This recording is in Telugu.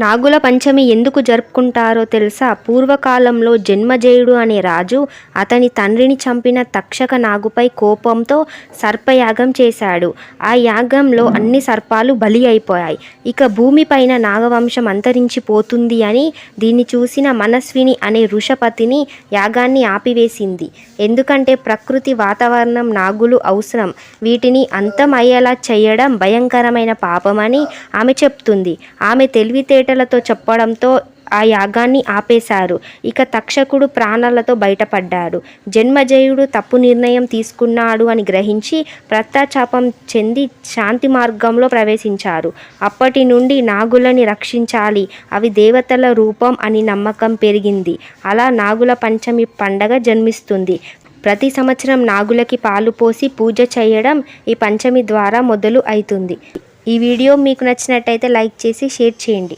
నాగుల పంచమి ఎందుకు జరుపుకుంటారో తెలుసా? పూర్వకాలంలో జన్మజయుడు అనే రాజు అతని తండ్రిని చంపిన తక్షక నాగుపై కోపంతో సర్పయాగం చేశాడు. ఆ యాగంలో అన్ని సర్పాలు బలి అయిపోయాయి. ఇక భూమిపైన నాగవంశం అంతరించిపోతుంది అని దీన్ని చూసిన మనస్విని అనే వృషపతిని యాగాన్ని ఆపివేసింది. ఎందుకంటే ప్రకృతి వాతావరణం నాగులు అవసరం, వీటిని అంతం అయ్యేలా చేయడం భయంకరమైన పాపమని ఆమె చెప్తుంది. ఆమె తెలివితేటలతో చెప్పడంతో ఆ యాగాన్ని ఆపేశారు. ఇక తక్షకుడు ప్రాణాలతో బయటపడ్డాడు. జన్మజయుడు తప్పు నిర్ణయం తీసుకున్నాడు అని గ్రహించి పశ్చాత్తాపం చెంది శాంతి మార్గంలో ప్రవేశించారు. అప్పటి నుండి నాగులని రక్షించాలి, అవి దేవతల రూపం అని నమ్మకం పెరిగింది. అలా నాగుల పంచమి పండగ జన్మిస్తుంది. ప్రతి సంవత్సరం నాగులకి పాలు పోసి పూజ చేయడం ఈ పంచమి ద్వారా మొదలు అవుతుంది. ఈ వీడియో మీకు నచ్చినట్టయితే లైక్ చేసి షేర్ చేయండి.